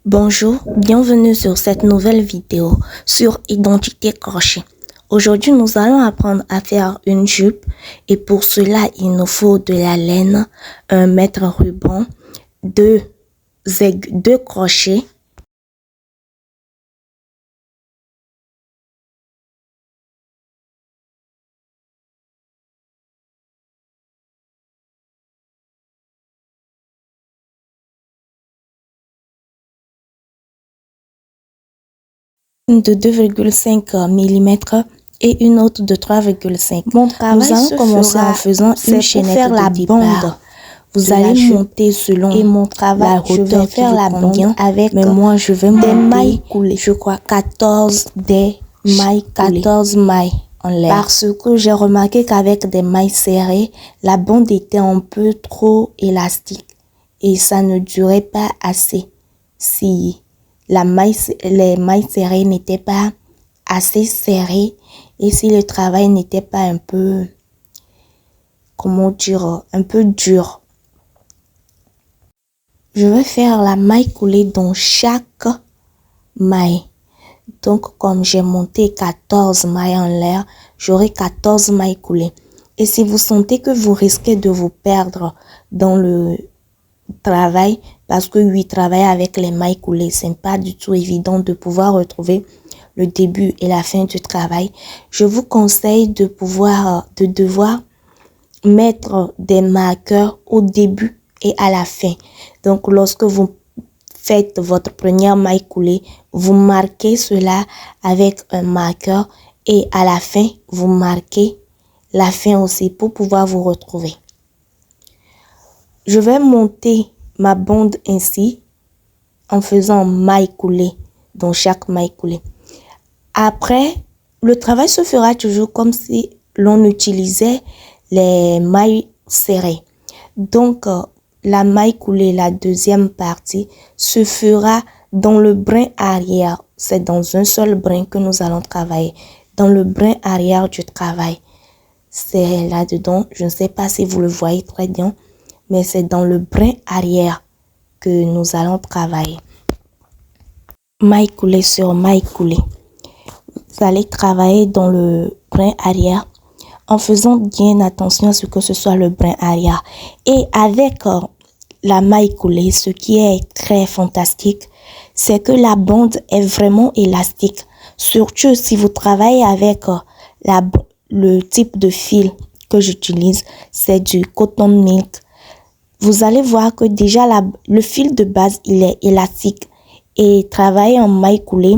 Bonjour, bienvenue sur cette nouvelle vidéo sur identité crochet. Aujourd'hui, nous allons apprendre à faire une jupe et pour cela, il nous faut de la laine, un mètre ruban, deux crochets, de 2,5 mm et une autre de 3,5. Mon travail nous allons commencer en faisant une chaînette de départ. Vous allez monter selon et mon travail, la hauteur, je vais faire la bande avec, mais moi je vais monter des mailles coulées. Je crois 14 mailles en l'air. Parce que j'ai remarqué qu'avec des mailles serrées, la bande était un peu trop élastique et ça ne durait pas assez. Si les mailles serrées n'étaient pas assez serrées et si le travail n'était pas un peu, comment dire, un peu dur. Je vais faire la maille coulée dans chaque maille. Donc, comme j'ai monté 14 mailles en l'air, j'aurai 14 mailles coulées. Et si vous sentez que vous risquez de vous perdre dans le travail, parce que oui, travailler avec les mailles coulées, c'est pas du tout évident de pouvoir retrouver le début et la fin du travail, je vous conseille de devoir mettre des marqueurs au début et à la fin. Donc, lorsque vous faites votre première maille coulée, vous marquez cela avec un marqueur et à la fin, vous marquez la fin aussi pour pouvoir vous retrouver. Je vais monter ma bande ainsi en faisant maille coulée dans chaque maille coulée. Après, le travail se fera toujours comme si l'on utilisait les mailles serrées. Donc, la maille coulée, la deuxième partie, se fera dans le brin arrière. C'est dans un seul brin que nous allons travailler. Dans le brin arrière du travail. C'est là-dedans. Je ne sais pas si vous le voyez très bien. Mais c'est dans le brin arrière que nous allons travailler. Maille coulée sur maille coulée. Vous allez travailler dans le brin arrière en faisant bien attention à ce que ce soit le brin arrière. Et avec la maille coulée, ce qui est très fantastique, c'est que la bande est vraiment élastique. Surtout si vous travaillez avec le type de fil que j'utilise, c'est du Cotton Milk. Vous allez voir que déjà le fil de base, il est élastique. Et travailler en maille coulée,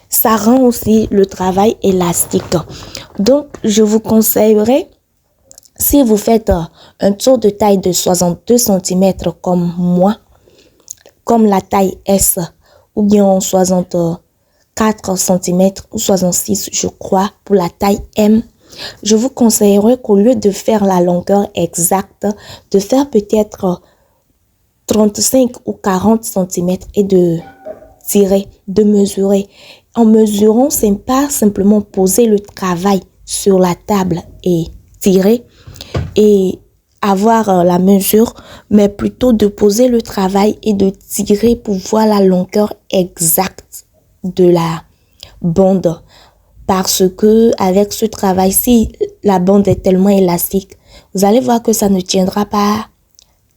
ça rend aussi le travail élastique. Donc, je vous conseillerais, si vous faites un tour de taille de 62 cm comme moi, comme la taille S, ou bien 64 cm ou 66, je crois, pour la taille M, je vous conseillerais qu'au lieu de faire la longueur exacte, de faire peut-être 35 ou 40 cm et de tirer, de mesurer. En mesurant, c'est pas simplement poser le travail sur la table et tirer et avoir la mesure, mais plutôt de poser le travail et de tirer pour voir la longueur exacte de la bande. Parce que avec ce travail, si la bande est tellement élastique, vous allez voir que ça ne tiendra pas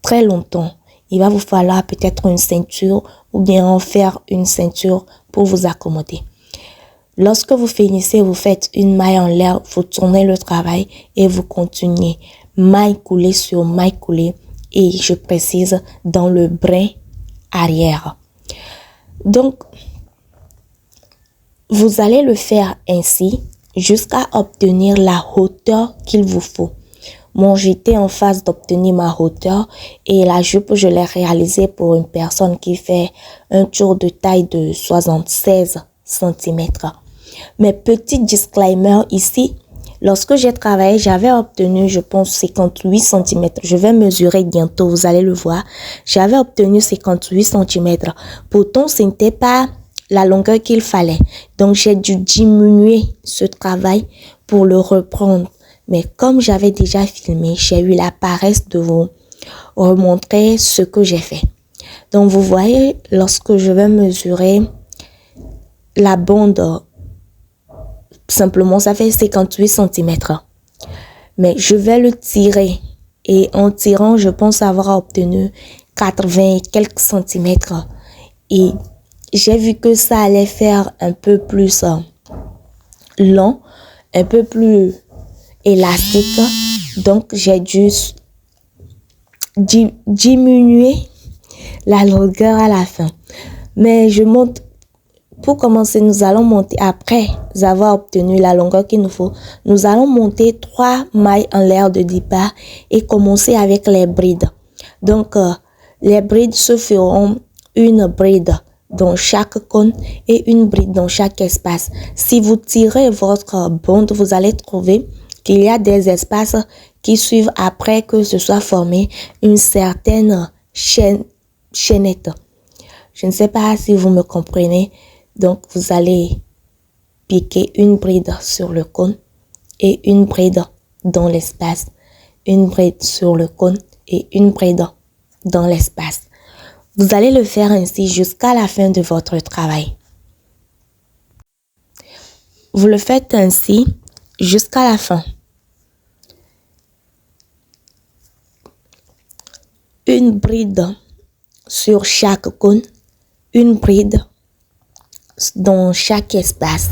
très longtemps. Il va vous falloir peut-être une ceinture ou bien en faire une ceinture pour vous accommoder. Lorsque vous finissez, vous faites une maille en l'air, vous tournez le travail et vous continuez. Maille coulée sur maille coulée et je précise dans le brin arrière. Donc, vous allez le faire ainsi jusqu'à obtenir la hauteur qu'il vous faut. Moi, j'étais en phase d'obtenir ma hauteur et la jupe, je l'ai réalisée pour une personne qui fait un tour de taille de 76 cm. Mais petit disclaimer ici, lorsque j'ai travaillé, j'avais obtenu, je pense, 58 cm. Je vais mesurer bientôt, vous allez le voir. J'avais obtenu 58 cm. Pourtant, ce n'était pas la longueur qu'il fallait. Donc, j'ai dû diminuer ce travail pour le reprendre. Mais comme j'avais déjà filmé, j'ai eu la paresse de vous remontrer ce que j'ai fait. Donc, vous voyez, lorsque je vais mesurer la bande, simplement, ça fait 58 cm. Mais je vais le tirer. Et en tirant, je pense avoir obtenu 80 et quelques centimètres. Et j'ai vu que ça allait faire un peu plus long, un peu plus élastique. Donc, j'ai dû diminuer la longueur à la fin. Mais je monte. Pour commencer, nous allons monter, après avoir obtenu la longueur qu'il nous faut, nous allons monter 3 mailles en l'air de départ et commencer avec les brides. Donc, les brides se feront une bride dans chaque cône et une bride dans chaque espace. Si vous tirez votre bande, vous allez trouver qu'il y a des espaces qui suivent après que ce soit formé une certaine chaînette. Je ne sais pas si vous me comprenez. Donc, vous allez piquer une bride sur le cône et une bride dans l'espace. Une bride sur le cône et une bride dans l'espace. Vous allez le faire ainsi jusqu'à la fin de votre travail. Vous le faites ainsi jusqu'à la fin. Une bride sur chaque cône, une bride dans chaque espace.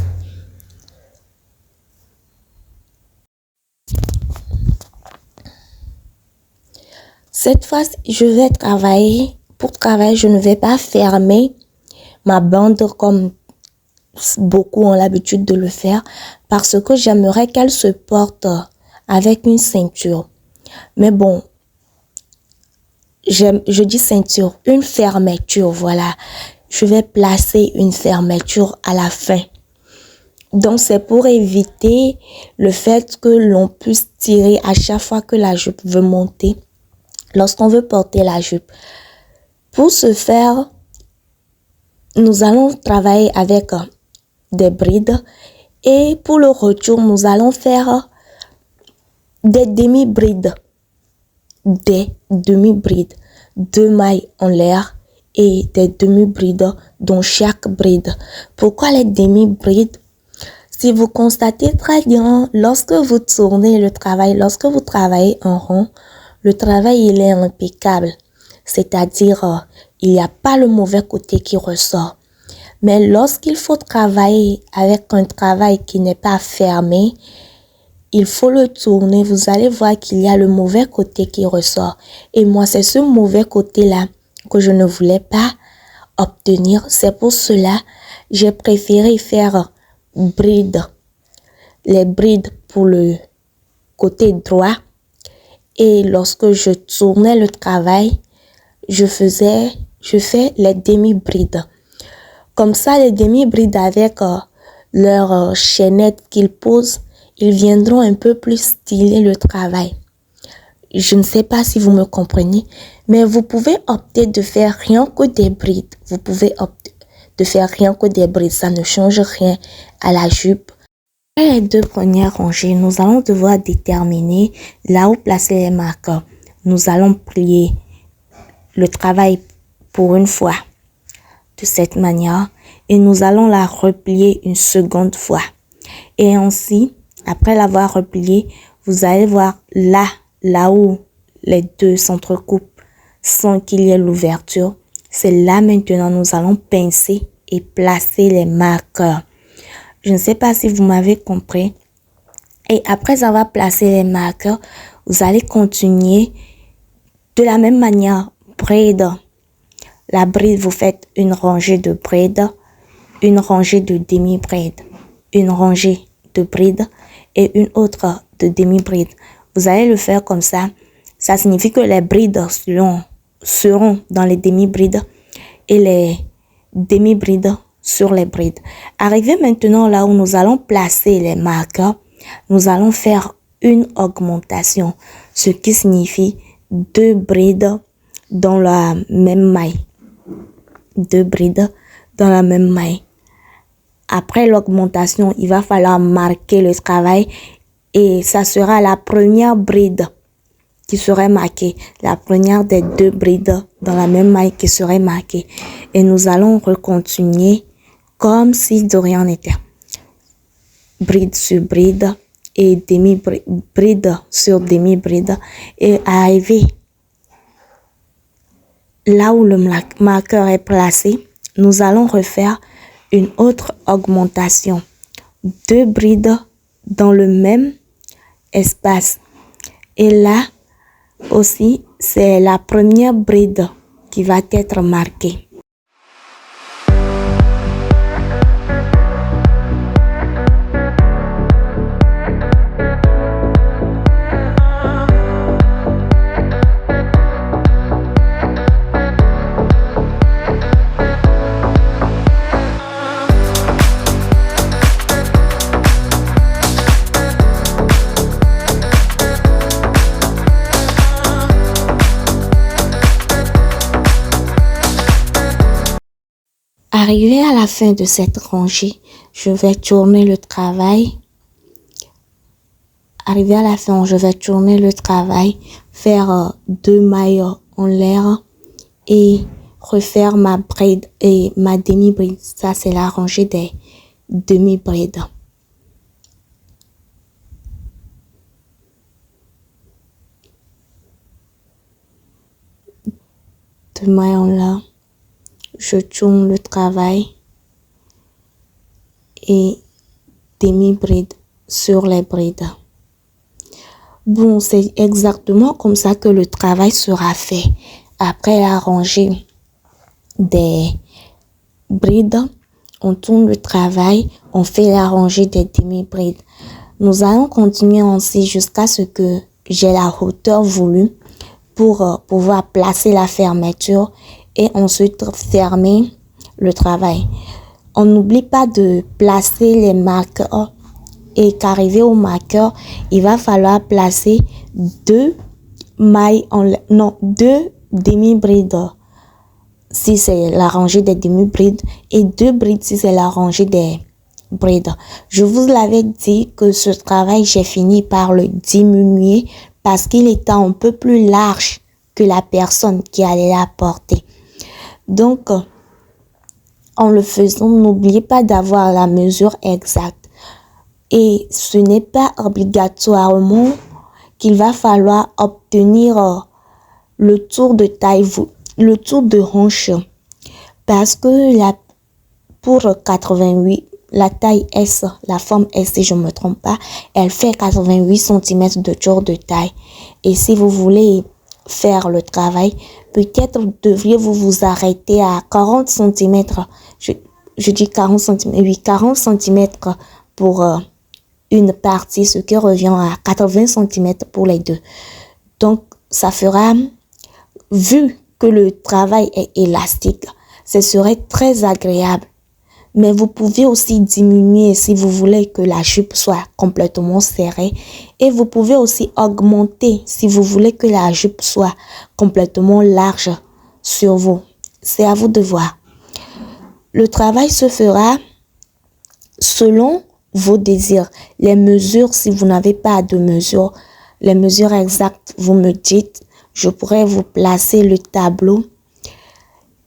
Cette fois, je vais travailler. Pour travailler, je ne vais pas fermer ma bande comme beaucoup ont l'habitude de le faire parce que j'aimerais qu'elle se porte avec une ceinture. Mais bon, je dis ceinture, une fermeture, voilà. Je vais placer une fermeture à la fin. Donc, c'est pour éviter le fait que l'on puisse tirer à chaque fois que la jupe veut monter, lorsqu'on veut porter la jupe. Pour ce faire, nous allons travailler avec des brides et pour le retour, nous allons faire des demi-brides. Des demi-brides, 2 mailles en l'air et des demi-brides dans chaque bride. Pourquoi les demi-brides? Si vous constatez très bien, lorsque vous tournez le travail, lorsque vous travaillez en rond, le travail il est impeccable. C'est-à-dire, il n'y a pas le mauvais côté qui ressort. Mais lorsqu'il faut travailler avec un travail qui n'est pas fermé, il faut le tourner, vous allez voir qu'il y a le mauvais côté qui ressort. Et moi, c'est ce mauvais côté-là que je ne voulais pas obtenir. C'est pour cela j'ai préféré faire bride. Les brides pour le côté droit. Et lorsque je tournais le travail, je fais les demi-brides. Comme ça, les demi-brides avec leur chaînette qu'ils posent, ils viendront un peu plus styler le travail. Je ne sais pas si vous me comprenez, mais vous pouvez opter de faire rien que des brides. Vous pouvez opter de faire rien que des brides. Ça ne change rien à la jupe. Après les 2 premières rangées, nous allons devoir déterminer là où placer les marqueurs. Nous allons plier le travail pour une fois de cette manière et nous allons la replier une seconde fois. Et ainsi, après l'avoir replié, vous allez voir là où les 2 s'entrecoupent sans qu'il y ait l'ouverture. C'est là maintenant nous allons pincer et placer les marqueurs. Je ne sais pas si vous m'avez compris. Et après avoir placé les marqueurs, vous allez continuer de la même manière. Bride. La bride, vous faites une rangée de brides, une rangée de demi-brides, une rangée de brides et une autre de demi-bride. Vous allez le faire comme ça. Ça signifie que les brides seront dans les demi-brides et les demi-brides sur les brides. Arrivé maintenant là où nous allons placer les marqueurs, nous allons faire une augmentation, ce qui signifie 2 brides dans la même maille. 2 brides dans la même maille. Après l'augmentation, il va falloir marquer le travail et ça sera la première bride qui serait marquée, la première des deux brides dans la même maille qui serait marquée. Et nous allons recontinuer comme si de rien n'était. Bride sur bride et demi-bride sur demi-bride et arriver là où le marqueur est placé, nous allons refaire une autre augmentation. 2 brides dans le même espace. Et là aussi, c'est la première bride qui va être marquée. Arrivé à la fin de cette rangée, je vais tourner le travail. Arrivé à la fin, je vais tourner le travail, faire 2 mailles en l'air et refaire ma bride et ma demi-bride. Ça, c'est la rangée des demi-brides. 2 mailles en l'air. Je tourne le travail et demi-bride sur les brides. Bon, c'est exactement comme ça que le travail sera fait. Après la rangée des brides, on tourne le travail, on fait la rangée des demi-brides. Nous allons continuer ainsi jusqu'à ce que j'ai la hauteur voulue pour pouvoir placer la fermeture et ensuite fermer le travail. On n'oublie pas de placer les marqueurs et qu'arrivé au marqueur, il va falloir placer 2 mailles deux demi-brides si c'est la rangée des demi-brides et 2 brides si c'est la rangée des brides. Je vous l'avais dit que ce travail, j'ai fini par le diminuer parce qu'il était un peu plus large que la personne qui allait la porter. Donc, en le faisant, n'oubliez pas d'avoir la mesure exacte. Et ce n'est pas obligatoirement qu'il va falloir obtenir le tour de taille, le tour de hanche. Parce que pour 88, la taille S, la forme S, si je ne me trompe pas, elle fait 88 cm de tour de taille. Et si vous voulez faire le travail, peut-être devriez-vous vous arrêter à 40 cm. Je dis 40 cm, oui, 40 cm pour une partie, ce qui revient à 80 cm pour les deux. Donc, ça fera, vu que le travail est élastique, ce serait très agréable. Mais vous pouvez aussi diminuer si vous voulez que la jupe soit complètement serrée. Et vous pouvez aussi augmenter si vous voulez que la jupe soit complètement large sur vous. C'est à vous de voir. Le travail se fera selon vos désirs. Les mesures, si vous n'avez pas de mesures, les mesures exactes, vous me dites, je pourrais vous placer le tableau.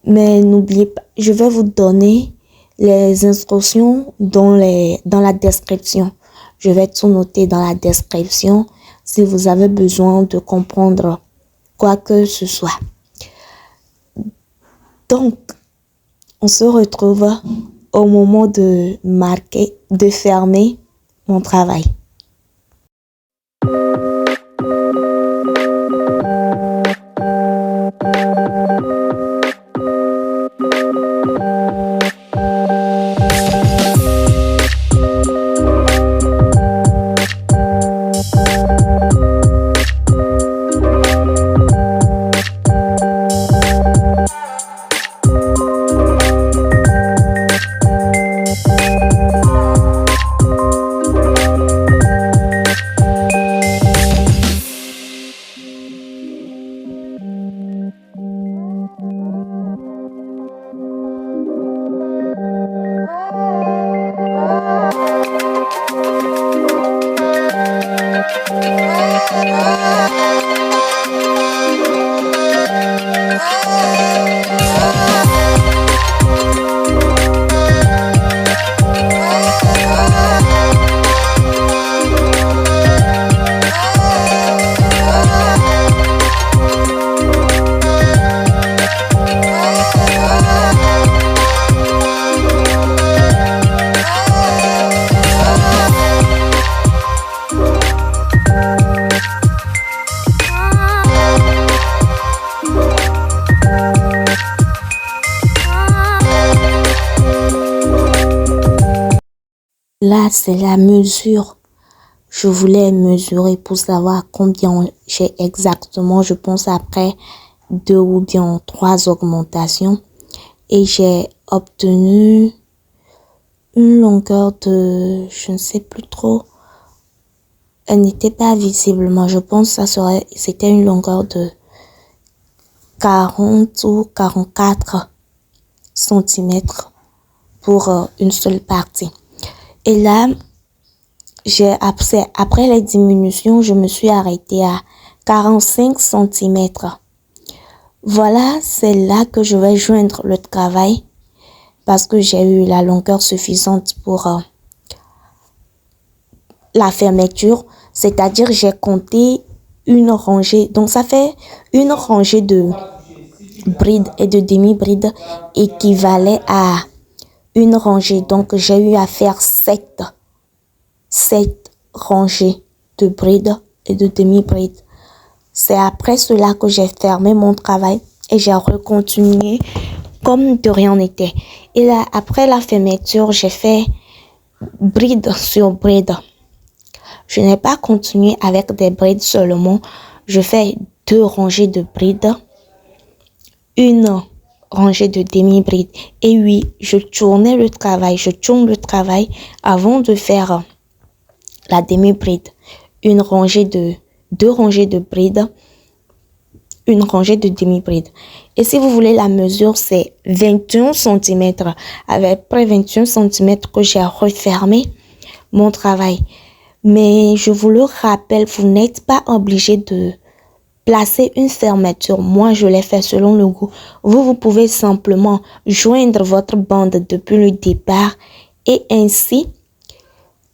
Mais n'oubliez pas, je vais vous donner les instructions dans la description. Je vais tout noter dans la description si vous avez besoin de comprendre quoi que ce soit. Donc, on se retrouve au moment de marquer, de fermer mon travail. Là, c'est la mesure. Je voulais mesurer pour savoir combien j'ai exactement. Je pense après 2 ou bien 3 augmentations. Et j'ai obtenu une longueur de, je ne sais plus trop. Elle n'était pas visiblement. Je pense que c'était une longueur de 40 ou 44 centimètres pour une seule partie. Et là, après les diminutions, je me suis arrêtée à 45 centimètres. Voilà, c'est là que je vais joindre le travail parce que j'ai eu la longueur suffisante pour la fermeture. C'est-à-dire, j'ai compté une rangée. Donc, ça fait une rangée de brides et de demi-brides équivalait à une rangée. Donc, j'ai eu à faire 7 rangées de brides et de demi-brides. C'est après cela que j'ai fermé mon travail et j'ai recontinué comme de rien n'était. Et là, après la fermeture, j'ai fait bride sur bride. Je n'ai pas continué avec des brides seulement. Je fais 2 rangées de brides, une rangée de demi-brides. Et oui, je tourne le travail avant de faire la demi-bride. Une rangée de 2 rangées de brides, une rangée de demi-bride. Et si vous voulez la mesure, c'est 21 cm. Avec près 21 cm que j'ai refermé mon travail. Mais je vous le rappelle, vous n'êtes pas obligé de placer une fermeture. Moi, je l'ai fait selon le goût. Vous pouvez simplement joindre votre bande depuis le départ et ainsi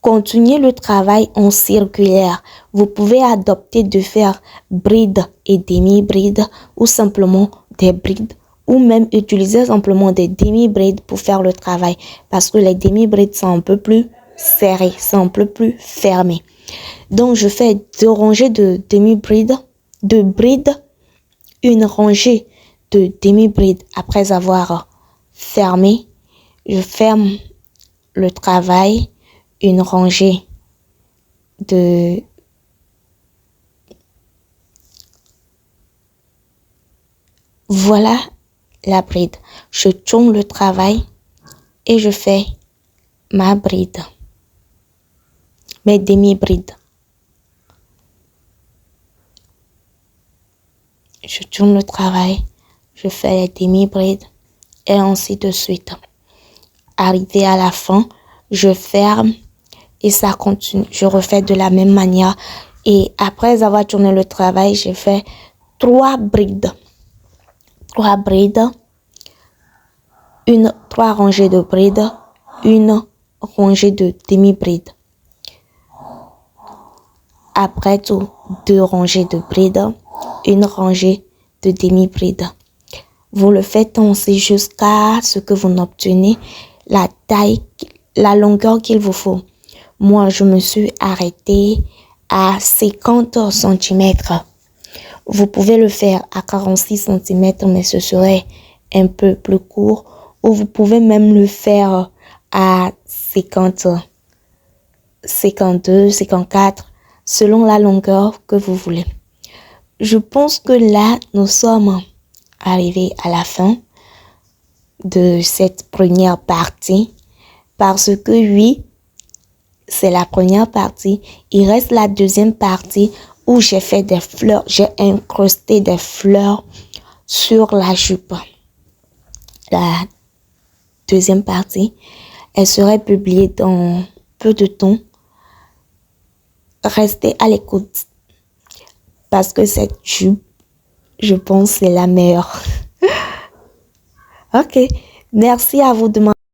continuer le travail en circulaire. Vous pouvez adopter de faire brides et demi-brides ou simplement des brides ou même utiliser simplement des demi-brides pour faire le travail parce que les demi-brides sont un peu plus serrées, sont un peu plus fermées. Donc, je fais 2 rangées de demi-brides, de brides, une rangée de demi-brides après avoir fermé. Je ferme le travail, une rangée de voilà la bride. Je tourne le travail et je fais ma bride, mes demi-brides. Je tourne le travail, je fais les demi-brides et ainsi de suite. Arrivé à la fin, je ferme et ça continue. Je refais de la même manière. Et après avoir tourné le travail, j'ai fait 3 brides. 3 brides, 3 rangées de brides, une rangée de demi-brides. Après tout, 2 rangées de brides, une rangée de demi-brides. Vous le faites ainsi jusqu'à ce que vous n'obtenez la taille, la longueur qu'il vous faut. Moi, je me suis arrêtée à 50 cm. Vous pouvez le faire à 46 cm, mais ce serait un peu plus court. Ou vous pouvez même le faire à 50, 52, 54, selon la longueur que vous voulez. Je pense que là, nous sommes arrivés à la fin de cette première partie. Parce que oui, c'est la première partie. Il reste la deuxième partie où j'ai fait des fleurs. J'ai incrusté des fleurs sur la jupe. La deuxième partie, elle serait publiée dans peu de temps. Restez à l'écoute. Parce que cette jupe, je pense, c'est la meilleure. Ok, merci à vous de